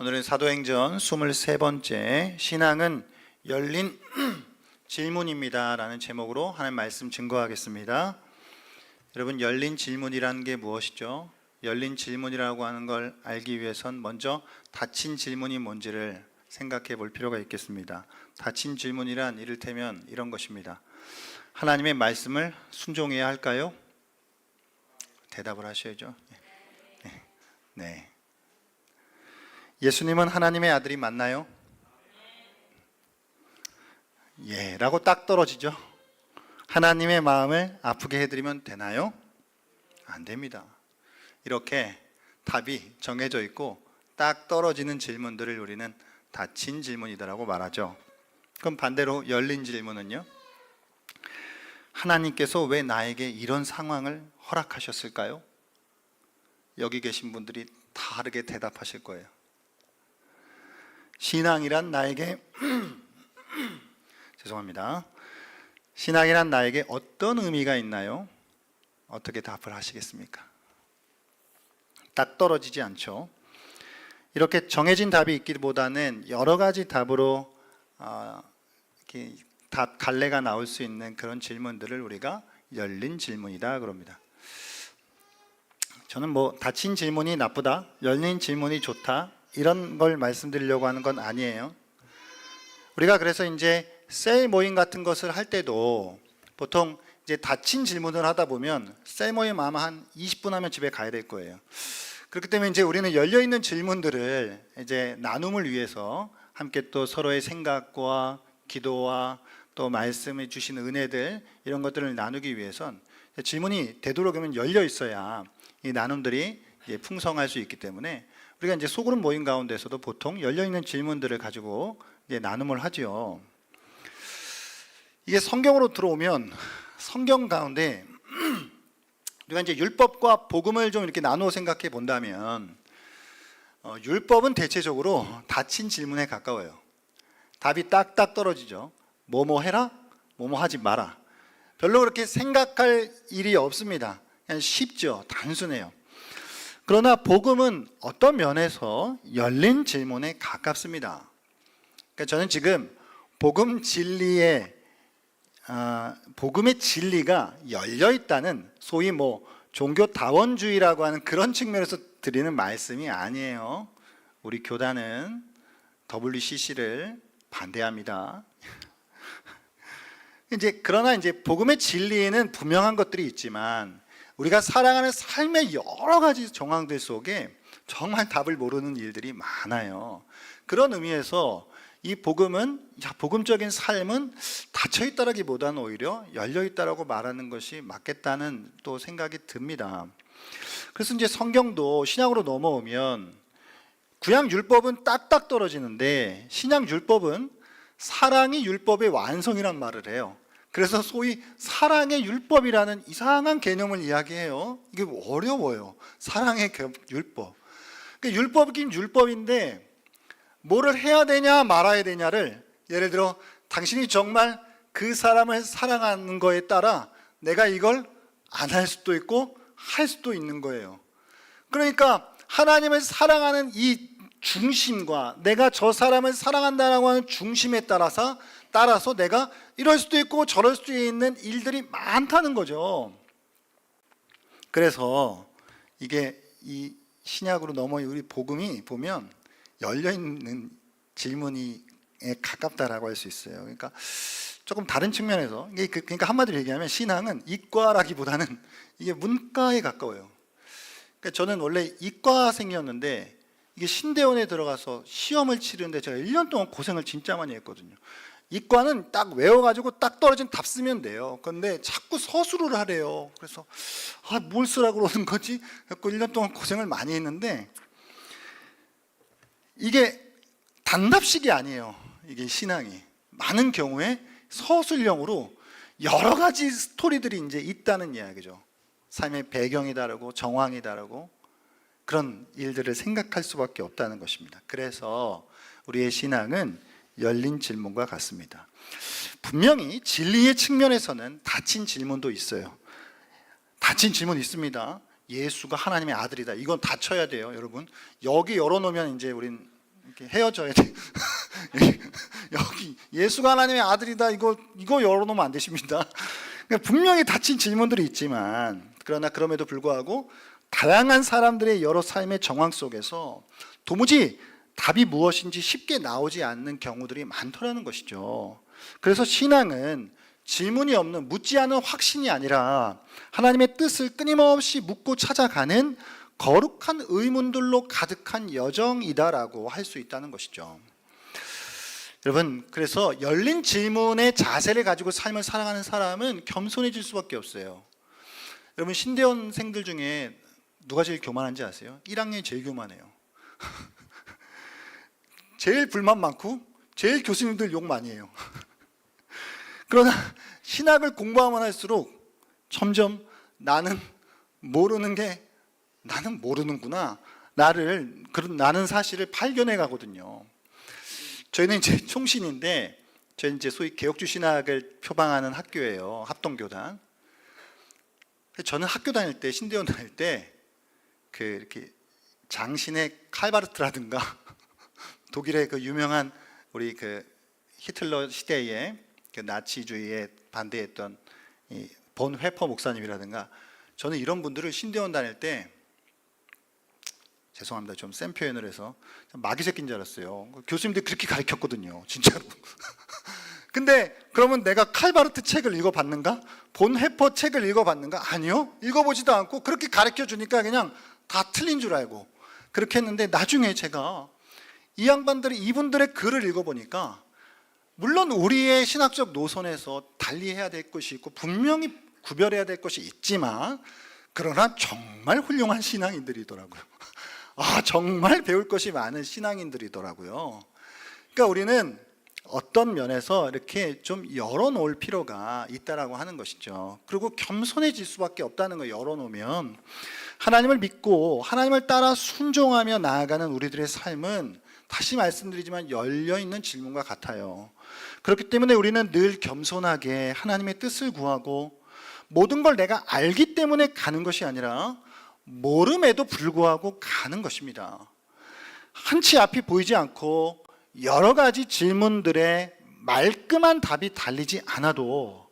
오늘은 사도행전 23번째 신앙은 열린 질문입니다 라는 제목으로 하나님 말씀 증거하겠습니다. 여러분, 열린 질문이라는 게 무엇이죠? 열린 질문이라고 하는 걸 알기 위해선 먼저 닫힌 질문이 뭔지를 생각해 볼 필요가 있겠습니다. 닫힌 질문이란 이를테면 이런 것입니다. 하나님의 말씀을 순종해야 할까요? 대답을 하셔야죠. 네. 예수님은 하나님의 아들이 맞나요? 예, 라고 딱 떨어지죠. 하나님의 마음을 아프게 해드리면 되나요? 안 됩니다. 이렇게 답이 정해져 있고 딱 떨어지는 질문들을 우리는 닫힌 질문이다라고 말하죠. 그럼 반대로 열린 질문은요? 하나님께서 왜 나에게 이런 상황을 허락하셨을까요? 여기 계신 분들이 다르게 대답하실 거예요. 신앙이란 나에게 죄송합니다. 신앙이란 나에게 어떤 의미가 있나요? 어떻게 답을 하시겠습니까? 딱 떨어지지 않죠. 이렇게 정해진 답이 있기보다는 여러 가지 답으로 이렇게 답 갈래가 나올 수 있는 그런 질문들을 우리가 열린 질문이다 그럽니다. 저는 닫힌 질문이 나쁘다, 열린 질문이 좋다 이런 걸 말씀드리려고 하는 건 아니에요. 우리가 그래서 이제 셀 모임 같은 것을 할 때도 보통 이제 닫힌 질문을 하다 보면 셀 모임 아마 한 20분 하면 집에 가야 될 거예요. 그렇기 때문에 이제 우리는 열려 있는 질문들을 이제 나눔을 위해서 함께 또 서로의 생각과 기도와 또 말씀해 주신 은혜들 이런 것들을 나누기 위해선 질문이 되도록이면 열려 있어야 이 나눔들이 이제 풍성할 수 있기 때문에 우리가 이제 소그룹 모임 가운데서도 보통 열려 있는 질문들을 가지고 이제 나눔을 하죠. 이게 성경으로 들어오면 성경 가운데 우리가 이제 율법과 복음을 좀 이렇게 나누어 생각해 본다면 율법은 대체적으로 닫힌 질문에 가까워요. 답이 딱딱 떨어지죠. 뭐뭐 해라, 뭐뭐 하지 마라. 별로 그렇게 생각할 일이 없습니다. 그냥 쉽죠. 단순해요. 그러나 복음은 어떤 면에서 열린 질문에 가깝습니다. 그러니까 저는 지금 복음의 진리가 열려 있다는 소위 종교다원주의라고 하는 그런 측면에서 드리는 말씀이 아니에요. 우리 교단은 WCC를 반대합니다. 그러나 복음의 진리에는 분명한 것들이 있지만 우리가 살아가는 삶의 여러 가지 정황들 속에 정말 답을 모르는 일들이 많아요. 그런 의미에서 이 복음적인 삶은 닫혀 있다라기보다는 오히려 열려 있다라고 말하는 것이 맞겠다는 또 생각이 듭니다. 그래서 이제 성경도 신약으로 넘어오면 구약 율법은 딱딱 떨어지는데 신약 율법은 사랑이 율법의 완성이란 말을 해요. 그래서 소위 사랑의 율법이라는 이상한 개념을 이야기해요. 이게 어려워요. 사랑의 율법. 그러니까 율법이긴 율법인데 뭐를 해야 되냐 말아야 되냐를, 예를 들어 당신이 정말 그 사람을 사랑하는 거에 따라 내가 이걸 안 할 수도 있고 할 수도 있는 거예요. 그러니까 하나님을 사랑하는 이 중심과 내가 저 사람을 사랑한다라고 하는 중심에 따라서 내가 이럴 수도 있고 저럴 수도 있는 일들이 많다는 거죠. 그래서 이게 이 신약으로 넘어온 우리 복음이 보면 열려있는 질문에 가깝다라고 할 수 있어요. 그러니까 조금 다른 측면에서, 그러니까 한마디로 얘기하면 신앙은 이과라기보다는 이게 문과에 가까워요. 그러니까 저는 원래 이과생이었는데 이게 신대원에 들어가서 시험을 치르는데 제가 1년 동안 고생을 진짜 많이 했거든요. 이과는 딱 외워가지고 딱 떨어진 답 쓰면 돼요. 그런데 자꾸 서술을 하래요. 그래서 뭘 쓰라고 그러는 거지? 그래서 1년 동안 고생을 많이 했는데 이게 단답식이 아니에요. 이게 신앙이 많은 경우에 서술형으로 여러 가지 스토리들이 이제 있다는 이야기죠. 삶의 배경이 다르고 정황이 다르고 그런 일들을 생각할 수밖에 없다는 것입니다. 그래서 우리의 신앙은 열린 질문과 같습니다. 분명히 진리의 측면에서는 닫힌 질문도 있어요. 닫힌 질문 있습니다. 예수가 하나님의 아들이다. 이건 닫혀야 돼요, 여러분. 여기 열어놓으면 이제 우린 이렇게 헤어져야 돼. 여기 예수가 하나님의 아들이다 이거 열어놓으면 안 되십니다. 그러니까 분명히 닫힌 질문들이 있지만 그러나 그럼에도 불구하고 다양한 사람들의 여러 삶의 정황 속에서 도무지 답이 무엇인지 쉽게 나오지 않는 경우들이 많더라는 것이죠. 그래서 신앙은 질문이 없는 묻지 않은 확신이 아니라 하나님의 뜻을 끊임없이 묻고 찾아가는 거룩한 의문들로 가득한 여정이다라고 할 수 있다는 것이죠. 여러분, 그래서 열린 질문의 자세를 가지고 삶을 살아가는 사람은 겸손해질 수밖에 없어요. 여러분, 신대원생들 중에 누가 제일 교만한지 아세요? 1학년이 제일 교만해요. 제일 불만 많고 제일 교수님들 욕 많이 해요. 그러나 신학을 공부하면 할수록 점점 나는 모르는구나. 나는 사실을 발견해 가거든요. 저희는 이제 총신인데, 저희는 이제 소위 개혁주 신학을 표방하는 학교예요. 합동교단. 저는 학교 다닐 때, 신대원 다닐 때, 이렇게 장신의 칼바르트라든가, 독일의 그 유명한 우리 그 히틀러 시대에 그 나치주의에 반대했던 이 본 회퍼 목사님이라든가, 저는 이런 분들을 신대원 다닐 때 죄송합니다. 좀 센 표현을 해서 마귀 새끼인 줄 알았어요. 교수님들이 그렇게 가르쳤거든요. 진짜로. 근데 그러면 내가 칼바르트 책을 읽어봤는가? 본 회퍼 책을 읽어봤는가? 아니요. 읽어보지도 않고 그렇게 가르쳐주니까 그냥 다 틀린 줄 알고 그렇게 했는데, 나중에 제가 이분들의 글을 읽어보니까 물론 우리의 신학적 노선에서 달리해야 될 것이 있고 분명히 구별해야 될 것이 있지만, 그러나 정말 훌륭한 신앙인들이더라고요. 정말 배울 것이 많은 신앙인들이더라고요. 그러니까 우리는 어떤 면에서 이렇게 좀 열어놓을 필요가 있다라고 하는 것이죠. 그리고 겸손해질 수밖에 없다는 거. 열어놓으면 하나님을 믿고 하나님을 따라 순종하며 나아가는 우리들의 삶은, 다시 말씀드리지만, 열려있는 질문과 같아요. 그렇기 때문에 우리는 늘 겸손하게 하나님의 뜻을 구하고, 모든 걸 내가 알기 때문에 가는 것이 아니라 모름에도 불구하고 가는 것입니다. 한치 앞이 보이지 않고 여러 가지 질문들에 말끔한 답이 달리지 않아도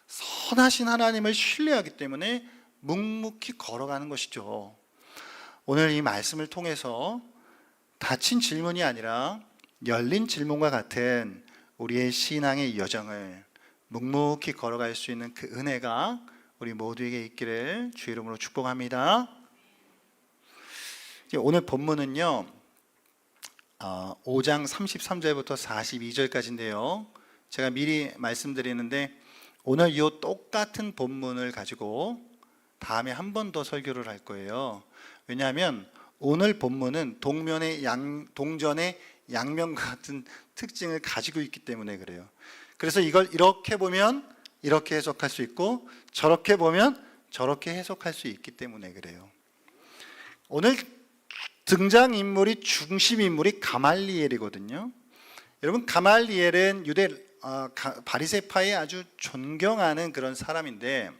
선하신 하나님을 신뢰하기 때문에 묵묵히 걸어가는 것이죠. 오늘 이 말씀을 통해서 닫힌 질문이 아니라 열린 질문과 같은 우리의 신앙의 여정을 묵묵히 걸어갈 수 있는 그 은혜가 우리 모두에게 있기를 주 이름으로 축복합니다. 오늘 본문은요, 5장 33절부터 42절까지인데요. 제가 미리 말씀드리는데, 오늘 이 똑같은 본문을 가지고 다음에 한 번 더 설교를 할 거예요. 왜냐하면 오늘 본문은 동전의 양면 같은 특징을 가지고 있기 때문에 그래요. 그래서 이걸 이렇게 보면 이렇게 해석할 수 있고, 저렇게 보면 저렇게 해석할 수 있기 때문에 그래요. 오늘 등장인물이, 중심인물이 가말리엘이거든요. 여러분, 가말리엘은 유대 바리새파에 아주 존경하는 그런 사람인데,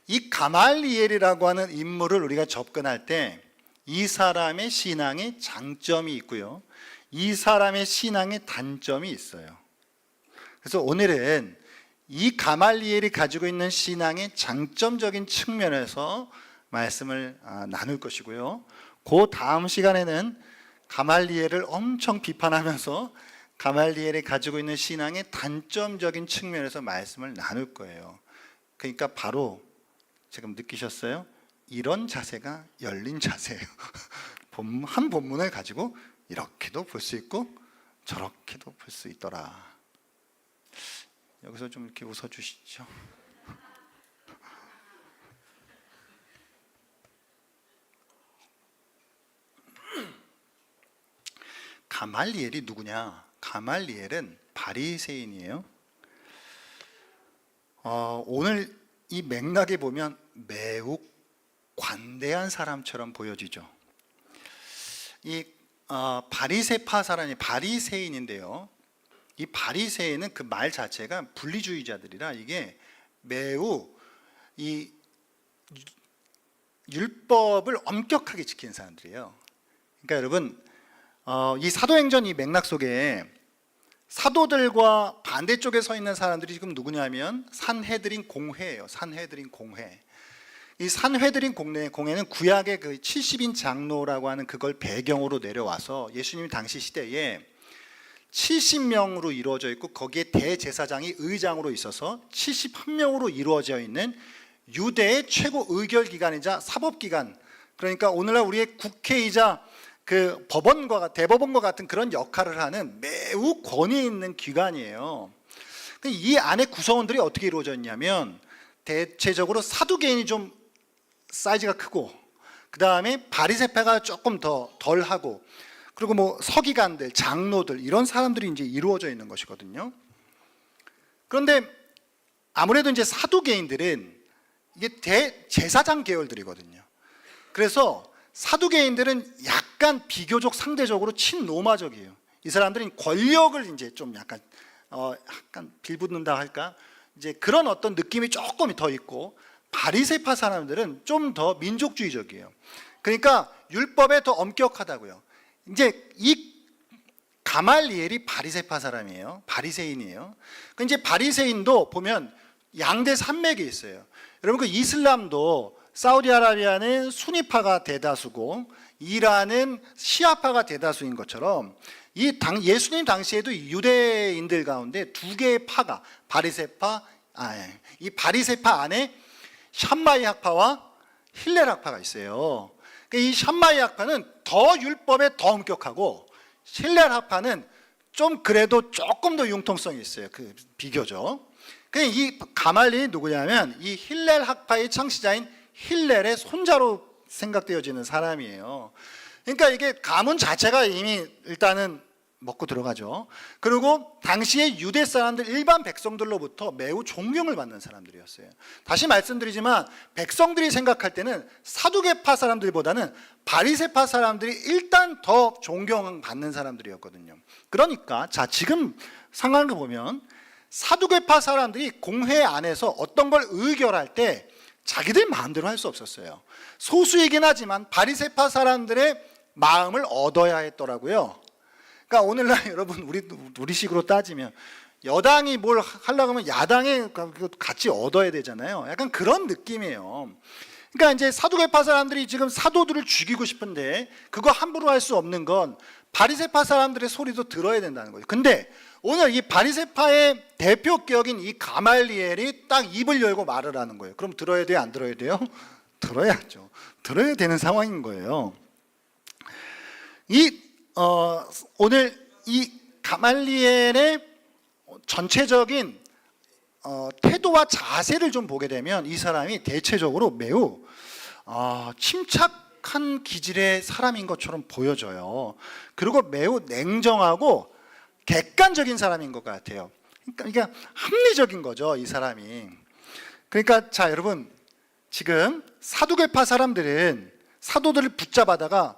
이 가말리엘이라고 하는 인물을 우리가 접근할 때 이 사람의 신앙에 장점이 있고요, 이 사람의 신앙에 단점이 있어요. 그래서 오늘은 이 가말리엘이 가지고 있는 신앙의 장점적인 측면에서 말씀을 나눌 것이고요, 그 다음 시간에는 가말리엘을 엄청 비판하면서 가말리엘이 가지고 있는 신앙의 단점적인 측면에서 말씀을 나눌 거예요. 그러니까 바로 지금 느끼셨어요? 이런 자세가 열린 자세예요. 한 본문을 가지고 이렇게도 볼 수 있고 저렇게도 볼 수 있더라. 여기서 좀 이렇게 웃어주시죠. 가말리엘이 누구냐? 가말리엘은 바리새인이에요. 오늘 이 맥락에 보면 매우 관대한 사람처럼 보여지죠. 이 바리새파 사람이 바리새인인데요, 이 바리새인은 그 말 자체가 분리주의자들이라 이게 매우 이 율법을 엄격하게 지키는 사람들이에요. 그러니까 여러분, 이 사도행전 이 맥락 속에 사도들과 반대쪽에 서 있는 사람들이 지금 누구냐면 산헤드린 공회예요. 산헤드린 공회. 이 산헤드린 공회는 구약의 그 70인 장로라고 하는 그걸 배경으로 내려와서 예수님 당시 시대에 70명으로 이루어져 있고 거기에 대제사장이 의장으로 있어서 71명으로 이루어져 있는 유대의 최고 의결기관이자 사법기관, 그러니까 오늘날 우리의 국회이자 그 대법원과 같은 그런 역할을 하는 매우 권위 있는 기관이에요. 이 안에 구성원들이 어떻게 이루어져 있냐면 대체적으로 사두개인이 좀 사이즈가 크고, 그 다음에 바리새파가 조금 더 덜하고, 그리고 뭐 서기관들, 장로들 이런 사람들이 이제 이루어져 있는 것이거든요. 그런데 아무래도 이제 사두개인들은 이게 대제사장 계열들이거든요. 그래서 사두개인들은 약간 비교적 상대적으로 친로마적이에요. 이 사람들은 권력을 이제 좀 약간 빌붙는다 할까? 이제 그런 어떤 느낌이 조금 더 있고, 바리새파 사람들은 좀 더 민족주의적이에요. 그러니까 율법에 더 엄격하다고요. 이제 이 가말리엘이 바리새파 사람이에요. 바리새인이에요. 이제 바리새인도 보면 양대 산맥이 있어요. 여러분 그 이슬람도 사우디아라비아는 수니파가 대다수고 이란은 시아파가 대다수인 것처럼 예수님 당시에도 유대인들 가운데 두 개의 파가 이 바리새파 안에 샴마이 학파와 힐렐 학파가 있어요. 이 샴마이 학파는 더 율법에 더 엄격하고 힐렐 학파는 좀 그래도 조금 더 융통성이 있어요. 그 비교적. 이 가말리엘이 누구냐면 이 힐렐 학파의 창시자인 힐렐의 손자로 생각되어지는 사람이에요. 그러니까 이게 가문 자체가 이미 일단은 먹고 들어가죠. 그리고 당시의 유대 사람들, 일반 백성들로부터 매우 존경을 받는 사람들이었어요. 다시 말씀드리지만 백성들이 생각할 때는 사두개파 사람들보다는 바리새파 사람들이 일단 더 존경받는 사람들이었거든요. 그러니까 지금 상황을 보면 사두개파 사람들이 공회 안에서 어떤 걸 의결할 때 자기들 마음대로 할 수 없었어요. 소수이긴 하지만 바리새파 사람들의 마음을 얻어야 했더라고요. 그러니까 오늘날 여러분 우리식으로 따지면 여당이 뭘 하려고 하면 야당에 같이 얻어야 되잖아요. 약간 그런 느낌이에요. 그러니까 이제 사두개파 사람들이 지금 사도들을 죽이고 싶은데 그거 함부로 할 수 없는 건 바리새파 사람들의 소리도 들어야 된다는 거예요. 근데 오늘 이 바리새파의 대표격인 이 가말리엘이 딱 입을 열고 말을 하는 거예요. 그럼 들어야 돼요? 안 들어야 돼요? 들어야죠. 들어야 되는 상황인 거예요. 오늘 이 가말리엘의 전체적인 태도와 자세를 좀 보게 되면 이 사람이 대체적으로 매우 침착한 기질의 사람인 것처럼 보여져요. 그리고 매우 냉정하고 객관적인 사람인 것 같아요. 그러니까 합리적인 거죠, 이 사람이. 그러니까 여러분 지금 사두개파 사람들은 사도들을 붙잡아다가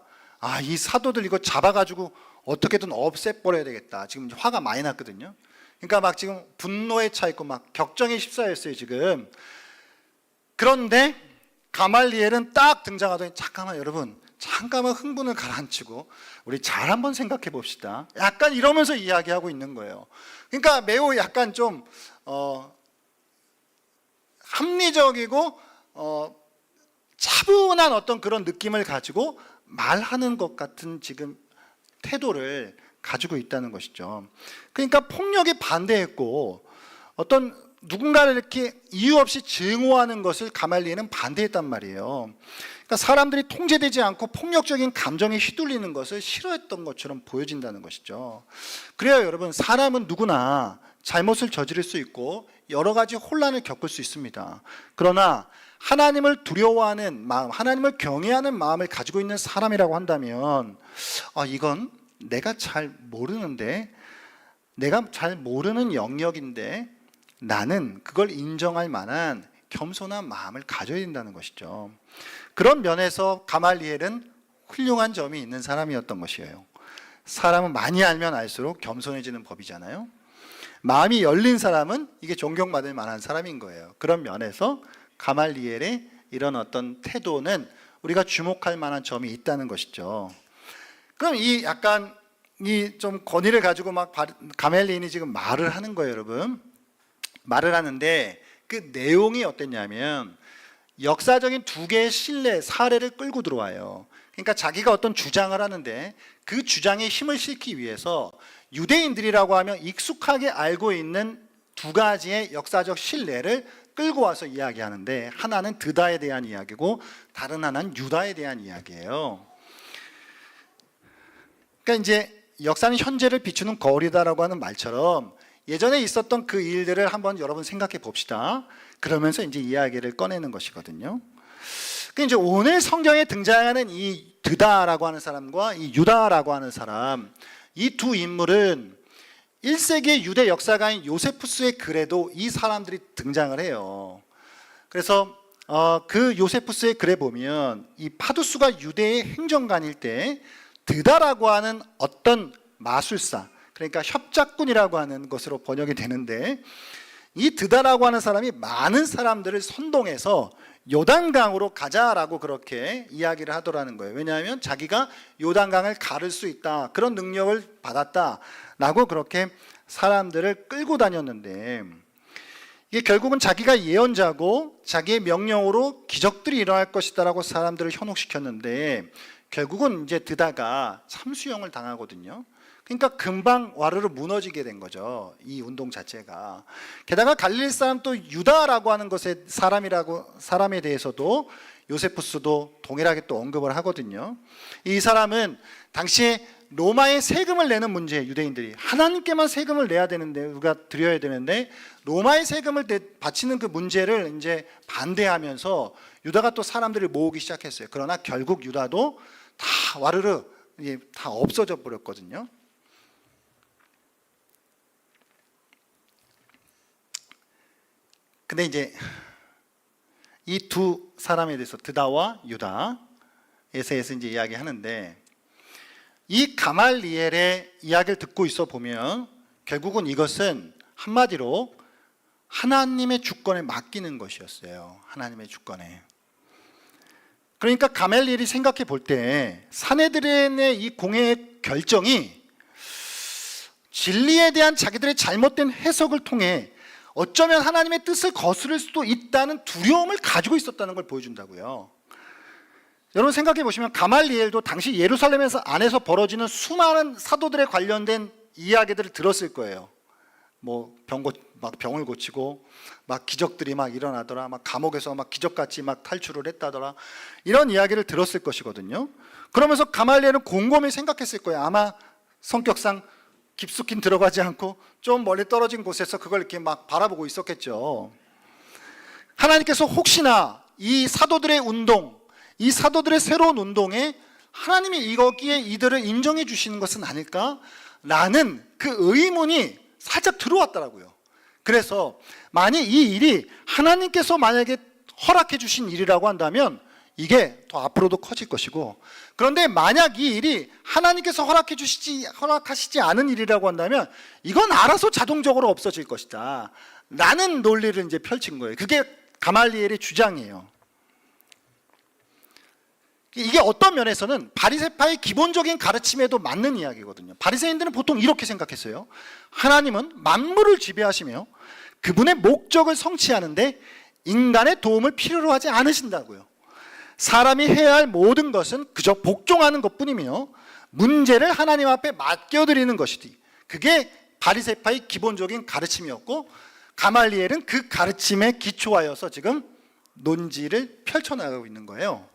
이 사도들 이거 잡아가지고 어떻게든 없애버려야 되겠다. 지금 화가 많이 났거든요. 그러니까 막 지금 분노에 차 있고 막 격정에 휩싸였어요 지금. 그런데 가말리엘은 딱 등장하더니 잠깐만 흥분을 가라앉히고 우리 잘 한번 생각해 봅시다. 약간 이러면서 이야기하고 있는 거예요. 그러니까 매우 약간 좀 합리적이고 차분한 어떤 그런 느낌을 가지고 말하는 것 같은 지금 태도를 가지고 있다는 것이죠. 그러니까 폭력에 반대했고 어떤 누군가를 이렇게 이유 없이 증오하는 것을 가말리엘은 반대했단 말이에요. 그러니까 사람들이 통제되지 않고 폭력적인 감정에 휘둘리는 것을 싫어했던 것처럼 보여진다는 것이죠. 그래요, 여러분. 사람은 누구나 잘못을 저지를 수 있고 여러 가지 혼란을 겪을 수 있습니다. 그러나 하나님을 두려워하는 마음, 하나님을 경외하는 마음을 가지고 있는 사람이라고 한다면 이건 내가 잘 모르는데, 내가 잘 모르는 영역인데 나는 그걸 인정할 만한 겸손한 마음을 가져야 된다는 것이죠. 그런 면에서 가말리엘은 훌륭한 점이 있는 사람이었던 것이에요. 사람은 많이 알면 알수록 겸손해지는 법이잖아요. 마음이 열린 사람은 이게 존경받을 만한 사람인 거예요. 그런 면에서 가말리엘의 이런 어떤 태도는 우리가 주목할 만한 점이 있다는 것이죠. 그럼 이 약간 이 좀 권위를 가지고 막 가멜리인이 지금 말을 하는 거예요, 여러분. 말을 하는데 그 내용이 어땠냐면 역사적인 두 개의 신뢰, 사례를 끌고 들어와요. 그러니까 자기가 어떤 주장을 하는데 그 주장에 힘을 실기 위해서 유대인들이라고 하면 익숙하게 알고 있는 두 가지의 역사적 신뢰를 끌고 와서 이야기하는데 하나는 드다에 대한 이야기고 다른 하나는 유다에 대한 이야기예요. 그러니까 이제 역사는 현재를 비추는 거울이다라고 하는 말처럼 예전에 있었던 그 일들을 한번 여러분 생각해 봅시다. 그러면서 이제 이야기를 꺼내는 것이거든요. 그 이제 오늘 성경에 등장하는 이 드다라고 하는 사람과 이 유다라고 하는 사람, 이 두 인물은 1세기의 유대 역사가인 요세푸스의 글에도 이 사람들이 등장을 해요. 그래서 그 요세푸스의 글에 보면 이 파두스가 유대의 행정관일 때 드다라고 하는 어떤 마술사, 그러니까 협작꾼이라고 하는 것으로 번역이 되는데 이 드다라고 하는 사람이 많은 사람들을 선동해서 요단강으로 가자라고 그렇게 이야기를 하더라는 거예요. 왜냐하면 자기가 요단강을 가를 수 있다, 그런 능력을 받았다라고 그렇게 사람들을 끌고 다녔는데 이게 결국은 자기가 예언자고 자기의 명령으로 기적들이 일어날 것이다라고 사람들을 현혹시켰는데 결국은 이제 드다가 참수형을 당하거든요. 그러니까 금방 와르르 무너지게 된 거죠, 이 운동 자체가. 게다가 갈릴리 사람 또 유다라고 하는 것의 사람에 대해서도 요세푸스도 동일하게 또 언급을 하거든요. 이 사람은 당시에 로마에 세금을 내는 문제, 유대인들이 하나님께만 세금을 내야 되는데, 누가 드려야 되는데 로마의 세금을 바치는 그 문제를 이제 반대하면서 유다가 또 사람들을 모으기 시작했어요. 그러나 결국 유다도 다 와르르 다 없어져 버렸거든요. 근데 이제 이 두 사람에 대해서 드다와 유다에서 이제 이야기하는데 이 가말리엘의 이야기를 듣고 있어 보면 결국은 이것은 한마디로 하나님의 주권에 맡기는 것이었어요. 하나님의 주권에. 그러니까 가멜리엘이 생각해 볼 때 사내들의 이 공회의 결정이 진리에 대한 자기들의 잘못된 해석을 통해 어쩌면 하나님의 뜻을 거스를 수도 있다는 두려움을 가지고 있었다는 걸 보여준다고요. 여러분 생각해 보시면 가말리엘도 당시 예루살렘에서 안에서 벌어지는 수많은 사도들에 관련된 이야기들을 들었을 거예요. 뭐 병을 고치고 막 기적들이 막 일어나더라, 막 감옥에서 막 기적같이 막 탈출을 했다더라, 이런 이야기를 들었을 것이거든요. 그러면서 가말리엘은 곰곰이 생각했을 거예요. 아마 성격상 깊숙이 들어가지 않고 좀 멀리 떨어진 곳에서 그걸 이렇게 막 바라보고 있었겠죠. 하나님께서 혹시나 이 사도들의 운동, 이 사도들의 새로운 운동에 하나님이 여기에 이들을 인정해 주시는 것은 아닐까라는 그 의문이 살짝 들어왔더라고요. 그래서 만약 이 일이 하나님께서 만약에 허락해 주신 일이라고 한다면 이게 더 앞으로도 커질 것이고, 그런데 만약 이 일이 하나님께서 허락하시지 않은 일이라고 한다면 이건 알아서 자동적으로 없어질 것이다 라는 논리를 이제 펼친 거예요. 그게 가말리엘의 주장이에요. 이게 어떤 면에서는 바리새파의 기본적인 가르침에도 맞는 이야기거든요. 바리새인들은 보통 이렇게 생각했어요. 하나님은 만물을 지배하시며 그분의 목적을 성취하는데 인간의 도움을 필요로 하지 않으신다고요. 사람이 해야 할 모든 것은 그저 복종하는 것뿐이며 문제를 하나님 앞에 맡겨드리는 것이지. 그게 바리새파의 기본적인 가르침이었고, 가말리엘은 그 가르침에 기초하여서 지금 논지를 펼쳐나가고 있는 거예요.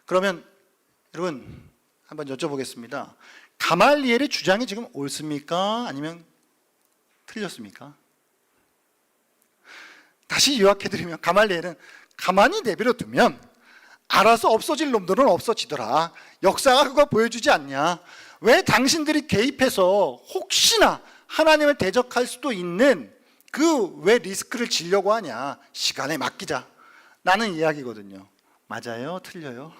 그러면 여러분 한번 여쭤보겠습니다. 가말리엘의 주장이 지금 옳습니까? 아니면 틀렸습니까? 다시 요약해드리면 가말리엘은 가만히 내버려 두면 알아서 없어질 놈들은 없어지더라. 역사가 그거 보여주지 않냐. 왜 당신들이 개입해서 혹시나 하나님을 대적할 수도 있는 그 왜 리스크를 지려고 하냐. 시간에 맡기자 라는 이야기거든요. 맞아요? 틀려요?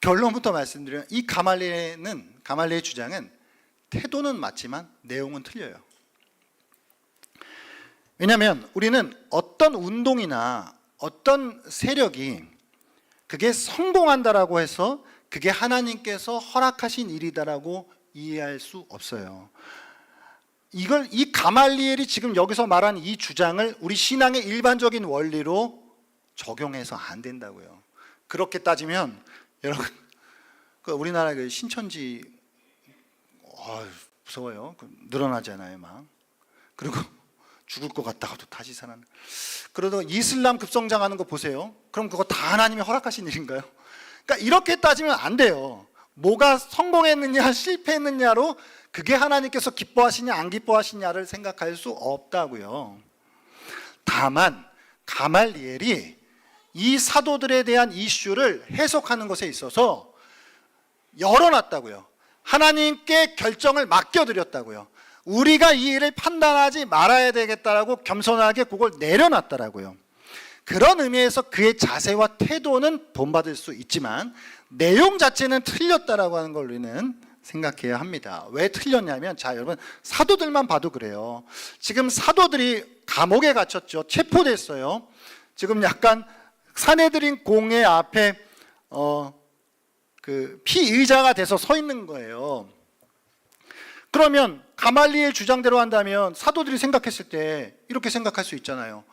결론부터 말씀드리면 이 가말리엘의 주장은 태도는 맞지만 내용은 틀려요. 왜냐하면 우리는 어떤 운동이나 어떤 세력이 그게 성공한다라고 해서 그게 하나님께서 허락하신 일이다라고 이해할 수 없어요. 이 가말리엘이 지금 여기서 말한 이 주장을 우리 신앙의 일반적인 원리로 적용해서 안 된다고요. 그렇게 따지면 여러분, 우리나라 그 신천지 무서워요. 늘어나잖아요, 막. 그리고 죽을 것 같다가도 다시 살아나는. 그러다가 이슬람 급성장하는 거 보세요. 그럼 그거 다 하나님이 허락하신 일인가요? 그러니까 이렇게 따지면 안 돼요. 뭐가 성공했느냐 실패했느냐로 그게 하나님께서 기뻐하시냐 안 기뻐하시냐를 생각할 수 없다고요. 다만 가말리엘이 이 사도들에 대한 이슈를 해석하는 것에 있어서 열어놨다고요. 하나님께 결정을 맡겨드렸다고요. 우리가 이 일을 판단하지 말아야 되겠다라고 겸손하게 그걸 내려놨다라고요. 그런 의미에서 그의 자세와 태도는 본받을 수 있지만 내용 자체는 틀렸다라고 하는 걸 우리는 생각해야 합니다. 왜 틀렸냐면, 자 여러분, 사도들만 봐도 그래요. 지금 사도들이 감옥에 갇혔죠. 체포됐어요. 지금 약간 사내들인 공회 앞에 그 피의자가 돼서 서 있는 거예요. 그러면 가말리엘 주장대로 한다면 사도들이 생각했을 때 이렇게 생각할 수 있잖아요.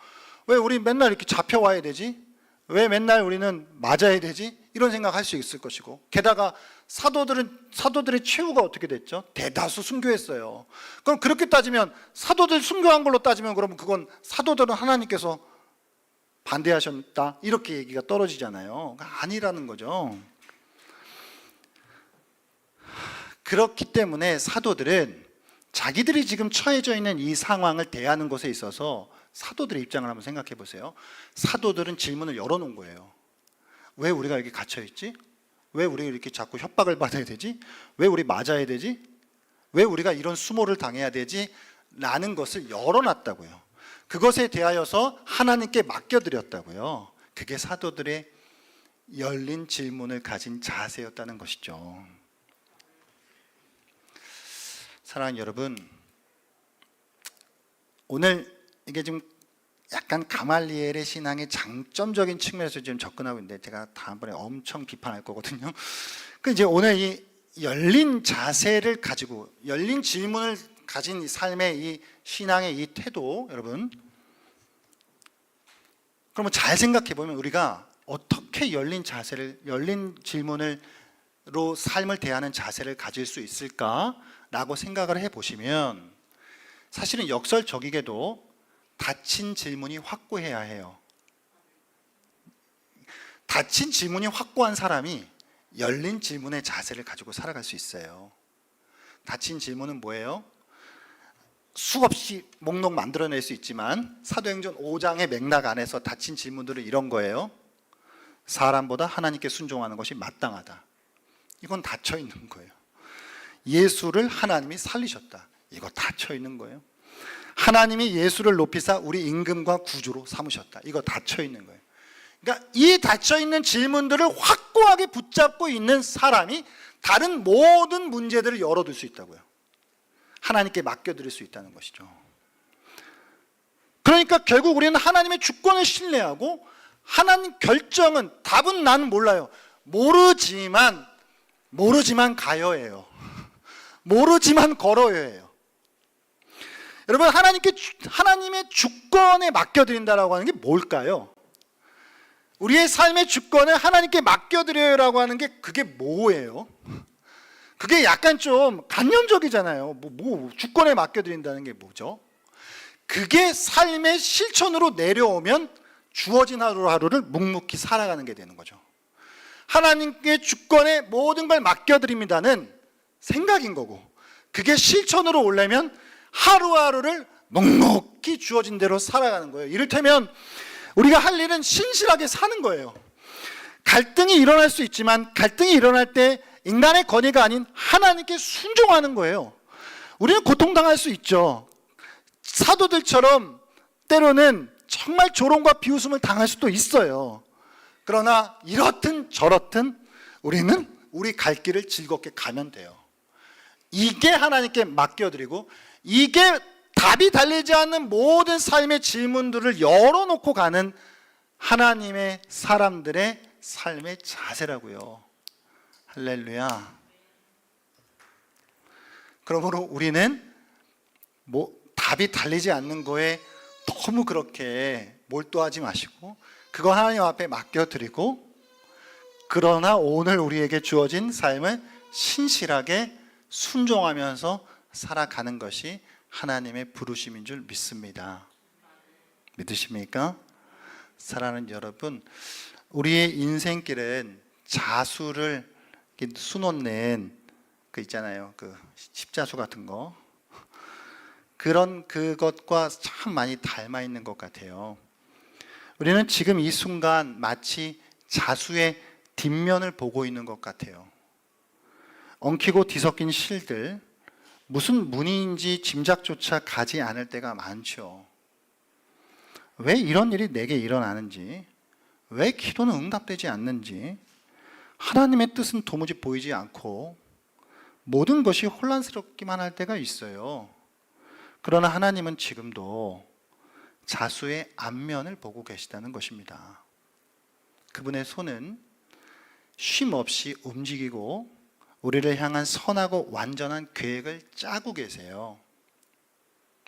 왜 우리 맨날 이렇게 잡혀와야 되지? 왜 맨날 우리는 맞아야 되지? 이런 생각할 수 있을 것이고, 게다가 사도들의 최후가 어떻게 됐죠? 대다수 순교했어요. 그럼 그렇게 따지면 사도들 순교한 걸로 따지면 그러면 그건 사도들은 하나님께서 반대하셨다 이렇게 얘기가 떨어지잖아요. 아니라는 거죠. 그렇기 때문에 사도들은 자기들이 지금 처해져 있는 이 상황을 대하는 것에 있어서 사도들의 입장을 한번 생각해 보세요. 사도들은 질문을 열어놓은 거예요. 왜 우리가 여기 갇혀있지? 왜 우리가 이렇게 자꾸 협박을 받아야 되지? 왜 우리 맞아야 되지? 왜 우리가 이런 수모를 당해야 되지? 라는 것을 열어놨다고요. 그것에 대하여서 하나님께 맡겨드렸다고요. 그게 사도들의 열린 질문을 가진 자세였다는 것이죠. 사랑하는 여러분, 오늘 이게 좀 약간 가말리엘의 신앙의 장점적인 측면에서 지금 접근하고 있는데, 제가 다음번에 엄청 비판할 거거든요. 그 이제 오늘 이 열린 자세를 가지고 열린 질문을 가진 이 삶의 이 신앙의 이 태도, 여러분, 그러면 잘 생각해 보면 우리가 어떻게 열린 자세를, 열린 질문으로 삶을 대하는 자세를 가질 수 있을까라고 생각을 해 보시면, 사실은 역설적이게도 닫힌 질문이 확고해야 해요. 닫힌 질문이 확고한 사람이 열린 질문의 자세를 가지고 살아갈 수 있어요. 닫힌 질문은 뭐예요? 수없이 목록 만들어낼 수 있지만 사도행전 5장의 맥락 안에서 닫힌 질문들은 이런 거예요. 사람보다 하나님께 순종하는 것이 마땅하다. 이건 닫혀 있는 거예요. 예수를 하나님이 살리셨다. 이거 닫혀 있는 거예요. 하나님이 예수를 높이사 우리 임금과 구주로 삼으셨다. 이거 닫혀 있는 거예요. 그러니까 이 닫혀 있는 질문들을 확고하게 붙잡고 있는 사람이 다른 모든 문제들을 열어둘 수 있다고요. 하나님께 맡겨드릴 수 있다는 것이죠. 그러니까 결국 우리는 하나님의 주권을 신뢰하고, 하나님 결정은, 답은 나는 몰라요. 모르지만 가요예요. 모르지만 걸어요예요. 여러분, 하나님의 주권에 맡겨드린다라고 하는 게 뭘까요? 우리의 삶의 주권을 하나님께 맡겨드려요라고 하는 게 그게 뭐예요? 그게 약간 좀 간념적이잖아요. 주권에 맡겨드린다는 게 뭐죠? 그게 삶의 실천으로 내려오면 주어진 하루하루를 묵묵히 살아가는 게 되는 거죠. 하나님께 주권에 모든 걸 맡겨드립니다는 생각인 거고, 그게 실천으로 오려면 하루하루를 묵묵히 주어진 대로 살아가는 거예요. 이를테면 우리가 할 일은 신실하게 사는 거예요. 갈등이 일어날 수 있지만 갈등이 일어날 때 인간의 권위가 아닌 하나님께 순종하는 거예요. 우리는 고통당할 수 있죠. 사도들처럼 때로는 정말 조롱과 비웃음을 당할 수도 있어요. 그러나 이렇든 저렇든 우리는 우리 갈 길을 즐겁게 가면 돼요. 이게 하나님께 맡겨드리고, 이게 답이 달리지 않는 모든 삶의 질문들을 열어놓고 가는 하나님의 사람들의 삶의 자세라고요. 할렐루야. 그러므로 우리는 답이 달리지 않는 거에 너무 그렇게 몰두하지 마시고 그거 하나님 앞에 맡겨드리고, 그러나 오늘 우리에게 주어진 삶을 신실하게 순종하면서 살아가는 것이 하나님의 부르심인 줄 믿습니다. 믿으십니까? 사랑하는 여러분, 우리의 인생길은 자수를 수놓는 그 있잖아요, 그 십자수 같은 거, 그것과 참 많이 닮아 있는 것 같아요. 우리는 지금 이 순간 마치 자수의 뒷면을 보고 있는 것 같아요. 엉키고 뒤섞인 실들, 무슨 무늬인지 짐작조차 가지 않을 때가 많죠. 왜 이런 일이 내게 일어나는지, 왜 기도는 응답되지 않는지, 하나님의 뜻은 도무지 보이지 않고 모든 것이 혼란스럽기만 할 때가 있어요. 그러나 하나님은 지금도 자수의 앞면을 보고 계시다는 것입니다. 그분의 손은 쉼 없이 움직이고 우리를 향한 선하고 완전한 계획을 짜고 계세요.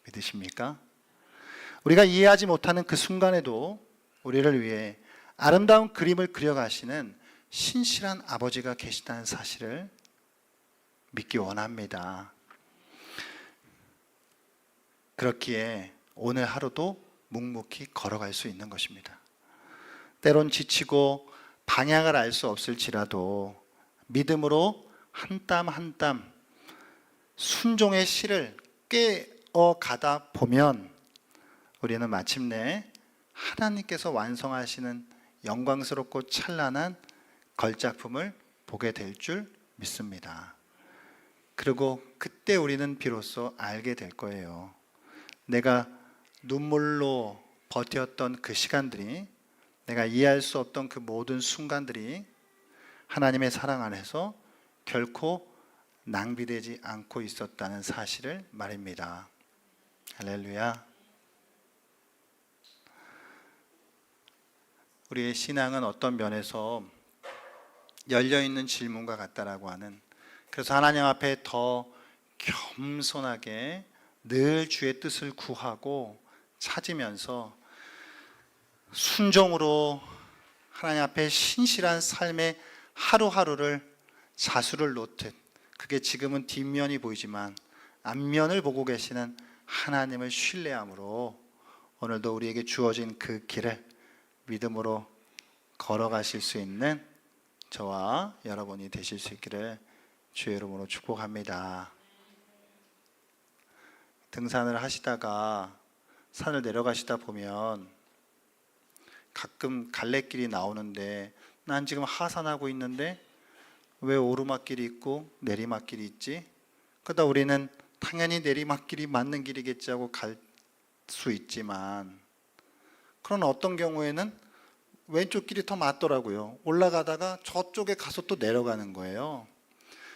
믿으십니까? 우리가 이해하지 못하는 그 순간에도 우리를 위해 아름다운 그림을 그려가시는 신실한 아버지가 계시다는 사실을 믿기 원합니다. 그렇기에 오늘 하루도 묵묵히 걸어갈 수 있는 것입니다. 때론 지치고 방향을 알 수 없을지라도 믿음으로 한 땀 한 땀 순종의 실을 꿰어 가다 보면 우리는 마침내 하나님께서 완성하시는 영광스럽고 찬란한 걸작품을 보게 될 줄 믿습니다. 그리고 그때 우리는 비로소 알게 될 거예요. 내가 눈물로 버텼던 그 시간들이, 내가 이해할 수 없던 그 모든 순간들이 하나님의 사랑 안에서 결코 낭비되지 않고 있었다는 사실을 말입니다. 할렐루야. 우리의 신앙은 어떤 면에서 열려있는 질문과 같다라고 하는, 그래서 하나님 앞에 더 겸손하게 늘 주의 뜻을 구하고 찾으면서 순종으로 하나님 앞에 신실한 삶의 하루하루를 자수를 놓듯, 그게 지금은 뒷면이 보이지만 앞면을 보고 계시는 하나님을 신뢰함으로 오늘도 우리에게 주어진 그 길을 믿음으로 걸어가실 수 있는 저와 여러분이 되실 수 있기를 주의 이름으로 축복합니다. 등산을 하시다가 산을 내려가시다 보면 가끔 갈래길이 나오는데, 난 지금 하산하고 있는데 왜 오르막길이 있고 내리막길이 있지? 그러다 우리는 당연히 내리막길이 맞는 길이겠지 하고 갈 수 있지만, 그러나 어떤 경우에는 왼쪽 길이 더 맞더라고요. 올라가다가 저쪽에 가서 또 내려가는 거예요.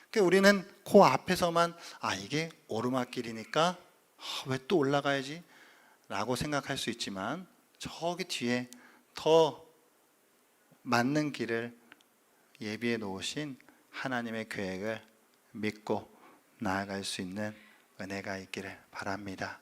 그러니까 우리는 그 앞에서만 이게 오르막길이니까 왜 또 올라가야지? 라고 생각할 수 있지만, 저기 뒤에 더 맞는 길을 예비해 놓으신 하나님의 계획을 믿고 나아갈 수 있는 은혜가 있기를 바랍니다.